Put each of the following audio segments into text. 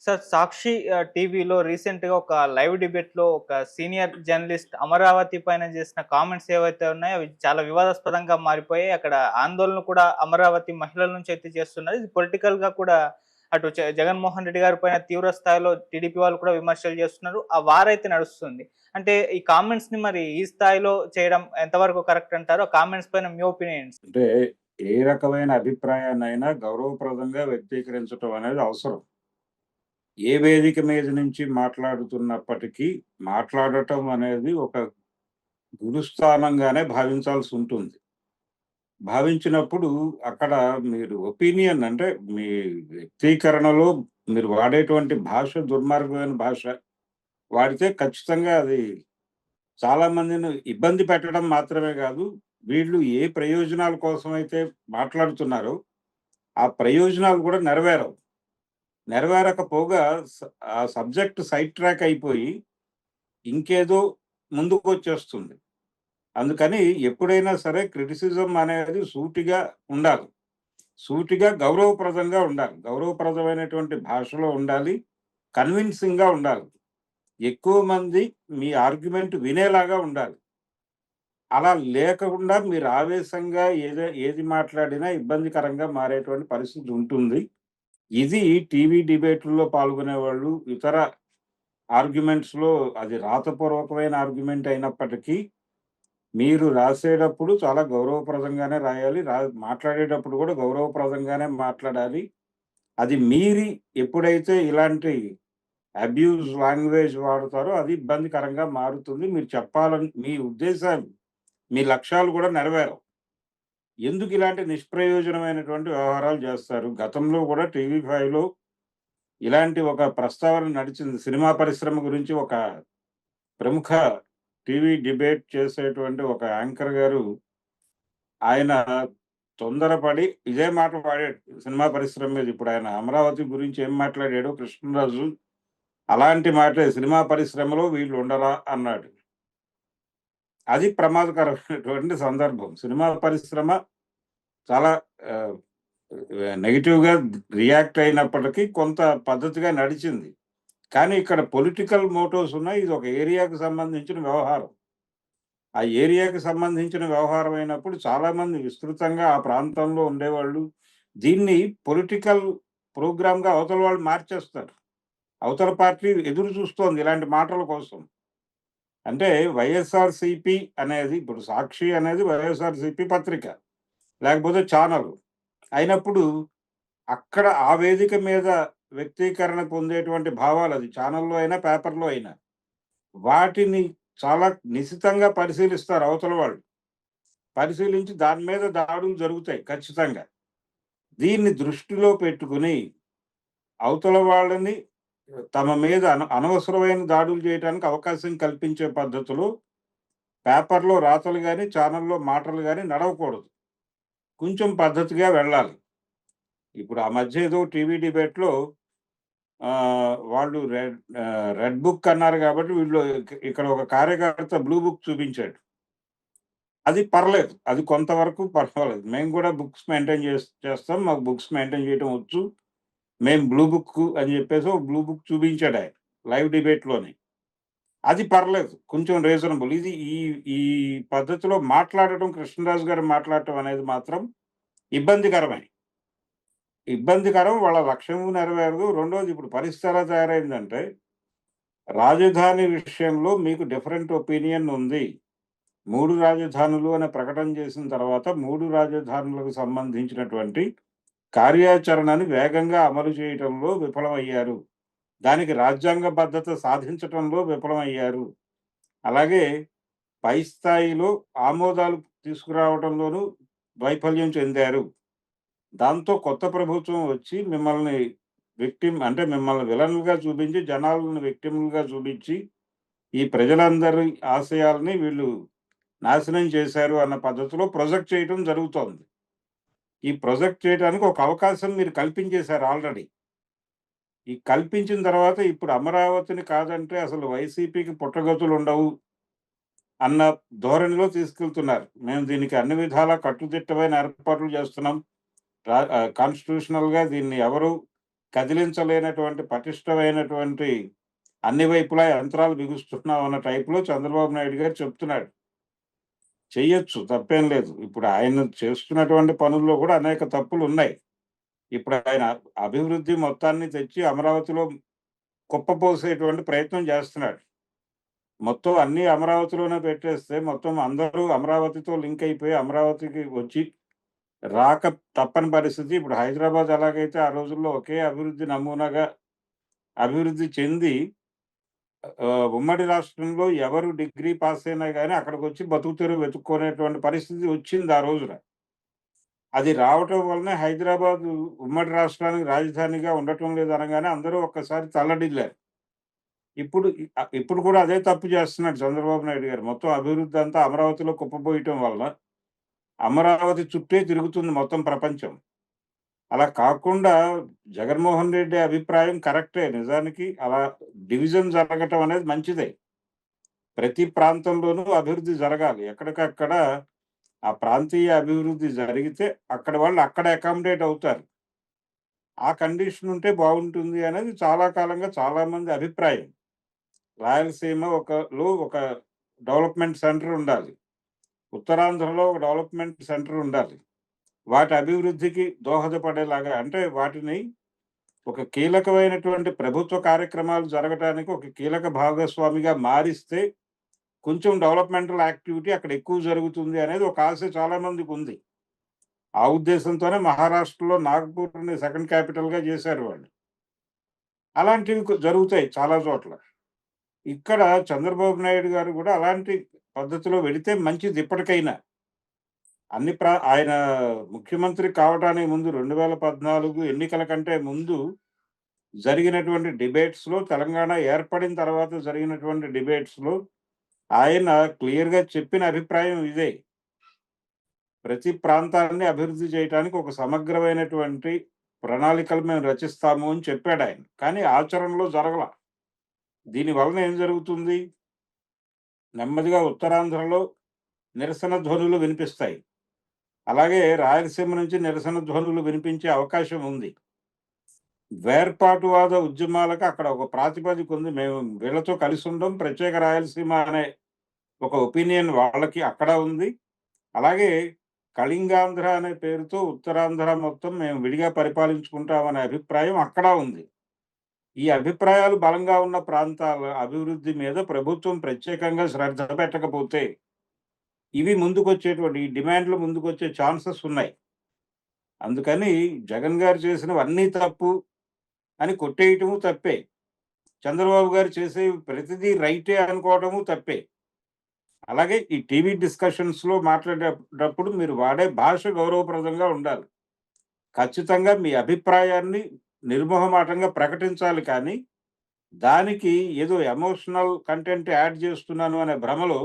Sir 'సాక్షి' టీవీలో రీసెంట్‌గా ఒక లైవ్ డిబేట్‌లో ఒక సీనియర్ జర్నలిస్ట్ అమరావతి పైన చేసిన కామెంట్స్ ఏవైతే ఉన్నాయో అవి చాలా వివాదాస్పదంగా మారిపోయాయి. అక్కడ ఆందోళన కూడా అమరావతి మహిళల నుంచి అయితే చేస్తున్నారు. ఇది పొలిటికల్‌గా కూడా అటు జగన్మోహన్ రెడ్డి గారి పైన తీవ్ర స్థాయిలో టీడీపీ వాళ్ళు కూడా విమర్శలు చేస్తున్నారు. ఆ వారైతే నడుస్తుంది. అంటే ఈ కామెంట్స్‌ని మరి ఈ స్థాయిలో చేయడం ఎంతవరకు కరెక్ట్ అంటారు? ఆ కామెంట్స్ పైన మీ ఒపీనియన్ ఏంటి? అంటే ఏ రకమైన అభిప్రాయాన్నైనా గౌరవప్రదంగా వ్యక్తీకరించటం అనేది అవసరం. ఏ వేదిక మీద నుంచి మాట్లాడుతున్నప్పటికీ, మాట్లాడటం అనేది ఒక గురుస్థానంగానే భావించాల్సుంటుంది. భావించినప్పుడు అక్కడ మీరు ఒపీనియన్ అంటే మీ వ్యక్తీకరణలో మీరు వాడేటువంటి భాష దుర్మార్గమైన భాష వాడితే ఖచ్చితంగా అది చాలా మందిని ఇబ్బంది పెట్టడం మాత్రమే గాదు, వీళ్ళు ఏ ప్రయోజనాల కోసమైతే మాట్లాడుతున్నారో, ఆ ప్రయోజనాలు గూడా నెరవేరవు. నెరవేరకపోగా ఆ సబ్జెక్ట్ సైడ్ ట్రాక్ అయిపోయి, ఇంకేదో ముందుకొచ్చేస్తుంది. అందుకని ఎప్పుడైనా సరే క్రిటిసిజం అనేది సూటిగా ఉండాలి. సూటిగా గౌరవప్రదంగా ఉండాలి. గౌరవప్రదమైనటువంటి భాషలో ఉండాలి. కన్విన్సింగ్‌గా ఉండాలి. ఎక్కువ మంది మీ ఆర్గ్యుమెంట్ వినేలాగా ఉండాలి. అలా లేకుండా మీరు ఆవేశంగా ఏది మాట్లాడినా ఇబ్బందికరంగా మారేటువంటి పరిస్థితి ఉంటుంది. ఇది టీవీ డిబేట్‌ల్లో పాల్గొనేవాళ్ళు, ఇతర ఆర్గ్యుమెంట్స్‌లో అది రాతపూర్వకమైన ఆర్గ్యుమెంట్ అయినప్పటికీ, మీరు రాసేటప్పుడు చాలా గౌరవప్రదంగానే రాయాలి. మాట్లాడేటప్పుడు కూడా గౌరవప్రదంగానే మాట్లాడాలి. అది మీరి ఎప్పుడైతే ఇలాంటి అబ్యూజ్ లాంగ్వేజ్ వాడతారో అది ఇబ్బందికరంగా మారుతుంది. మీరు చెప్పాలని మీ ఉద్దేశాలు, మీ లక్ష్యాలు కూడా నెరవేరవు. ఎందుకు ఇలాంటి నిష్ప్రయోజనమైనటువంటి వ్యవహారాలు చేస్తారు? గతంలో కూడా టీవీ5లో ఇలాంటి ఒక ప్రస్తావన నడిచింది. సినిమా పరిశ్రమ గురించి ఒక ప్రముఖ టీవీ డిబేట్ చేసేటువంటి ఒక యాంకర్ గారు, ఆయన తొందరపడి ఇదే మాట వాడాడు సినిమా పరిశ్రమ మీద. ఇప్పుడు ఆయన అమరావతి గురించి ఏం మాట్లాడాడో కృష్ణరాజు, అలాంటి మాటే సినిమా పరిశ్రమలో వీళ్ళు ఉండరా అన్నాడు. అది ప్రమాదకరమైనటువంటి సందర్భం. సినిమా పరిశ్రమ చాలా ఆహ్, నెగెటివ్‌గా రియాక్ట్ అయినప్పటికీ కొంత పద్ధతిగా నడిచింది. కానీ ఇక్కడ పొలిటికల్ మోటివ్స్ ఉన్నాయి. ఇది ఒక ఏరియాకి సంబంధించిన వ్యవహారం. ఆ ఏరియాకి సంబంధించిన వ్యవహారం అయినప్పుడు చాలామంది విస్తృతంగా ఆ ప్రాంతంలో ఉండేవాళ్ళు దీన్ని పొలిటికల్ ప్రోగ్రామ్‌గా అవతల వాళ్ళు మార్చేస్తారు. అవతల పార్టీ ఎదురు చూస్తోంది ఇలాంటి మాటల కోసం. అంటే వైఎస్ఆర్‌సీపీ అనేది ఇప్పుడు 'సాక్షి' అనేది వైఎస్ఆర్‌సీపీ పత్రిక. లేకపోతే ఛానల్. అయినప్పుడు అక్కడ ఆ వేదిక మీద వ్యక్తీకరణ పొందేటువంటి భావాలు అది ఛానల్‌లో అయినా, పేపర్‌లో అయినా. వాటిని చాలా నిశితంగా పరిశీలిస్తారు అవతల వాళ్ళు. పరిశీలించి దాని మీద దాడులు జరుగుతాయి ఖచ్చితంగా. దీన్ని దృష్టిలో పెట్టుకొని అవతల వాళ్ళని తమ మీద అనవసరమైన దాడులు చేయటానికి అవకాశం కల్పించే పద్ధతిలో పేపర్‌లో రాతలు గాని, ఛానల్‌లో మాటలు గాని నడవకూడదు. కొంచెం పద్ధతిగా వెళ్ళాలి. ఇప్పుడు ఆ మధ్య ఏదో టీవీ డిబేట్‌లో వాళ్ళు రెడ్ బుక్ అన్నారు కాబట్టి వీళ్ళు ఇక్కడ ఒక కార్యకర్త బ్లూ బుక్ చూపించాడు. అది పర్లేదు. అది కొంతవరకు పర్వాలేదు. మేము కూడా బుక్స్ మెయింటైన్ చేస్తాం. మాకు బుక్స్ మెయింటైన్ చేయటం వచ్చు. మేము బ్లూ బుక్ అని చెప్పేసి ఒక బ్లూ బుక్ చూపించాడాయన లైవ్ డిబేట్‌లోనే. అది పర్లేదు. కొంచెం రీజనబుల్. ఇది ఈ ఈ పద్ధతిలో మాట్లాడటం కృష్ణరాజు గారు మాట్లాడటం అనేది మాత్రం ఇబ్బందికరమే. ఇబ్బందికరం. వాళ్ళ లక్ష్యము నెరవేరదు. రెండోది ఇప్పుడు పరిస్థితి ఎలా తయారైందంటే, రాజధాని విషయంలో మీకు డిఫరెంట్ ఒపీనియన్ ఉంది. 3 రాజధానులు అనే ప్రకటన చేసిన తర్వాత 3 రాజధానులకు సంబంధించినటువంటి కార్యాచరణని వేగంగా అమలు చేయటంలో విఫలమయ్యారు. దానికి రాజ్యాంగబద్ధత సాధించటంలో విఫలమయ్యారు. అలాగే పై స్థాయిలో ఆమోదాలు తీసుకురావటంలోనూ వైఫల్యం చెందారు. దాంతో కొత్త ప్రభుత్వం వచ్చి మిమ్మల్ని అంటే మిమ్మల్ని విలన్లుగా చూపించి, జనాలను విక్టిమ్‌లుగా చూపించి, ఈ ప్రజలందరి ఆశయాల్ని వీళ్ళు నాశనం చేశారు అన్న పద్ధతిలో ప్రొజెక్ట్ చేయటం జరుగుతోంది. ఈ ప్రొజెక్ట్ చేయడానికి ఒక అవకాశం మీరు కల్పించేశారు ఆల్రెడీ. ఈ కల్పించిన తర్వాత ఇప్పుడు అమరావతిని కాదంటే అసలు వైసీపీకి పుట్టగతులుండవు అన్న ధోరణిలో తీసుకెళ్తున్నారు. మేము దీనికి అన్ని విధాలా కట్టుదిట్టమైన ఏర్పాట్లు చేస్తున్నాం. కాన్స్టిట్యూషనల్‌గా దీన్ని ఎవరు కదిలించలేనటువంటి పటిష్టమైనటువంటి అన్ని వైపులా యంత్రాలు బిగుస్తున్నాం అన్న టైప్‌లో చంద్రబాబు నాయుడు గారు చెప్తున్నాడు. చెయ్యొచ్చు, తప్పేం లేదు. ఇప్పుడు ఆయన చేస్తున్నటువంటి పనుల్లో కూడా అనేక తప్పులున్నాయి. ఇప్పుడు ఆయన అభివృద్ధి మొత్తాన్ని తెచ్చి అమరావతిలో కుప్పపోసేటువంటి ప్రయత్నం చేస్తున్నాడు. మొత్తం అన్నీ అమరావతిలోనే పెట్టేస్తే మొత్తం అందరూ అమరావతితో లింక్ అయిపోయి అమరావతికి వచ్చి రాక తప్పని పరిస్థితి. ఇప్పుడు హైదరాబాద్ ఎలాగైతే ఆ రోజుల్లో ఒకే అభివృద్ధి నమూనాగా అభివృద్ధి చెంది ఉమ్మడి రాష్ట్రంలో ఎవరు డిగ్రీ పాస్ అయినా గాని అక్కడికొచ్చి బతుకుతెరువు వెతుక్కునేటువంటి పరిస్థితి వచ్చింది ఆ రోజున. అది రావటం వల్లనే హైదరాబాద్ ఉమ్మడి రాష్ట్రానికి రాజధానిగా ఉండటం లేదనగానే అందరూ ఒక్కసారి తల్లడిల్లారు. ఇప్పుడు కూడా అదే తప్పు చేస్తున్నాడు చంద్రబాబు నాయుడు గారు. మొత్తం అభివృద్ధి అంతా అమరావతిలో కుప్పపోయటం వల్ల అమరావతి చుట్టే తిరుగుతుంది మొత్తం ప్రపంచం. అలా కాకుండా జగన్మోహన్ రెడ్డి అభిప్రాయం కరెక్టే. నిజానికి అలా డివిజన్ జరగటం అనేది మంచిదే. ప్రతి ప్రాంతంలోనూ అభివృద్ధి జరగాలి. ఎక్కడికక్కడ ఆ ప్రాంతీయ అభివృద్ధి జరిగితే అక్కడి వాళ్ళు అక్కడ అకామిడేట్ అవుతారు. ఆ కండిషన్ ఉంటే బావుంటుంది అనేది చాలా కాలంగా చాలామంది అభిప్రాయం. రాయలసీమ ఒక డెవలప్‌మెంట్ సెంటర్ ఉండాలి. ఉత్తరాంధ్రలో ఒక డెవలప్‌మెంట్ సెంటర్ ఉండాలి. వాటి అభివృద్ధికి దోహదపడేలాగా అంటే వాటిని ఒక కీలకమైనటువంటి ప్రభుత్వ కార్యక్రమాలు జరగటానికి ఒక కీలక భాగస్వామిగా మారిస్తే కొంచెం డెవలప్‌మెంటల్ యాక్టివిటీ అక్కడ ఎక్కువ జరుగుతుంది అనేది ఒక ఆశ చాలా మందికుంది. ఆ ఉద్దేశంతోనే మహారాష్ట్రలో నాగ్‌పూర్‌ని సెకండ్ క్యాపిటల్‌గా చేశారు వాళ్ళు. అలాంటివి జరుగుతాయి చాలా చోట్ల. ఇక్కడ చంద్రబాబు నాయుడు గారు కూడా అలాంటి పద్ధతిలో వెళితే మంచిది ఇప్పటికైనా. ఆయన ముఖ్యమంత్రి కావటానికి ముందు 2014 ఎన్నికల కంటే ముందు జరిగినటువంటి డిబేట్స్‌లో తెలంగాణ ఏర్పడిన తర్వాత జరిగినటువంటి డిబేట్స్‌లో ఆయన క్లియర్‌గా చెప్పిన అభిప్రాయం ఇదే. ప్రతి ప్రాంతాన్ని అభివృద్ధి చేయటానికి ఒక సమగ్రమైనటువంటి ప్రణాళికలు మేము రచిస్తాము అని చెప్పాడాయన. కానీ ఆచరణలో జరగల. దీని వలన ఏం జరుగుతుంది? నెమ్మదిగా ఉత్తరాంధ్రలో నిరసన ధ్వనులు వినిపిస్తాయి. అలాగే రాయలసీమ నుంచి నిరసన ధ్వనులు వినిపించే అవకాశం ఉంది. వేర్పాటువాద ఉద్యమాలకు అక్కడ ఒక ప్రాతిపదిక ఉంది. మేము వీళ్ళతో కలిసి ఉండం. ప్రత్యేక రాయలసీమ అనే ఒక ఒపీనియన్ వాళ్ళకి అక్కడ ఉంది. అలాగే కళింగాంధ్ర అనే పేరుతో ఉత్తరాంధ్ర మొత్తం మేము విడిగా పరిపాలించుకుంటామనే అభిప్రాయం అక్కడ ఉంది. ఈ అభిప్రాయాలు బలంగా ఉన్న ప్రాంతాల అభివృద్ధి మీద ప్రభుత్వం ప్రత్యేకంగా శ్రద్ధ పెట్టకపోతే ఇవి ఈ డిమాండ్‌లు ముందుకొచ్చే ఛాన్సెస్ ఉన్నాయి. అందుకని జగన్ గారు చేసినవన్నీ తప్పు అని కొట్టేయటము తప్పే. చంద్రబాబు గారు చేసేవి ప్రతిదీ రైటే అనుకోవటము తప్పే. అలాగే ఈ టీవీ డిస్కషన్స్‌లో మాట్లాడేటప్పుడు మీరు వాడే భాష గౌరవప్రదంగా ఉండాలి. ఖచ్చితంగా మీ అభిప్రాయాన్ని నిర్మొహమాటంగా ప్రకటించాలి కానీ, దానికి ఏదో ఎమోషనల్ కంటెంట్ యాడ్ చేస్తున్నాను అనే భ్రమలో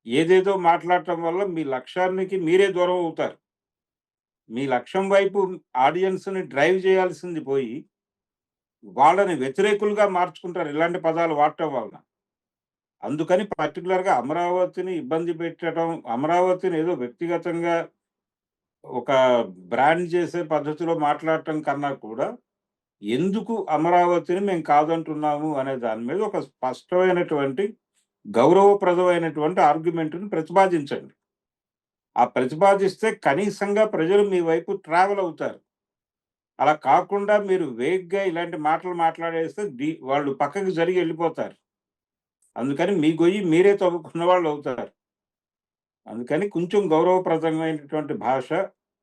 ఏదేదో మాట్లాడటం వల్ల మీ లక్ష్యానికి మీరే దూరం అవుతారు. మీ లక్ష్యం వైపు ఆడియన్స్‌ని డ్రైవ్ చేయాల్సింది పోయి, వాళ్ళని వ్యతిరేకులుగా మార్చుకుంటారు ఇలాంటి పదాలు వాడటం వలన. అందుకని పర్టిక్యులర్‌గా అమరావతిని ఇబ్బంది పెట్టడం, అమరావతిని ఏదో వ్యక్తిగతంగా ఒక బ్రాండ్ చేసే పద్ధతిలో మాట్లాడటం కన్నా కూడా, ఎందుకు అమరావతిని మేము కాదంటున్నాము అనే దాని మీద ఒక స్పష్టమైనటువంటి, గౌరవప్రదమైనటువంటి ఆర్గ్యుమెంట్‌ని ప్రతిపాదించండి. ఆ ప్రతిపాదిస్తే కనీసంగా ప్రజలు మీ వైపు ట్రావెల్ అవుతారు. అలా కాకుండా మీరు వేగ్‌గా ఇలాంటి మాటలు మాట్లాడేస్తే వాళ్ళు పక్కకి జరిగి ఎళ్ళిపోతారు. అందుకని మీ గొయ్యి మీరే తవ్వుకున్న వాళ్ళవుతారు. అందుకని కొంచెం గౌరవప్రదమైనటువంటి భాష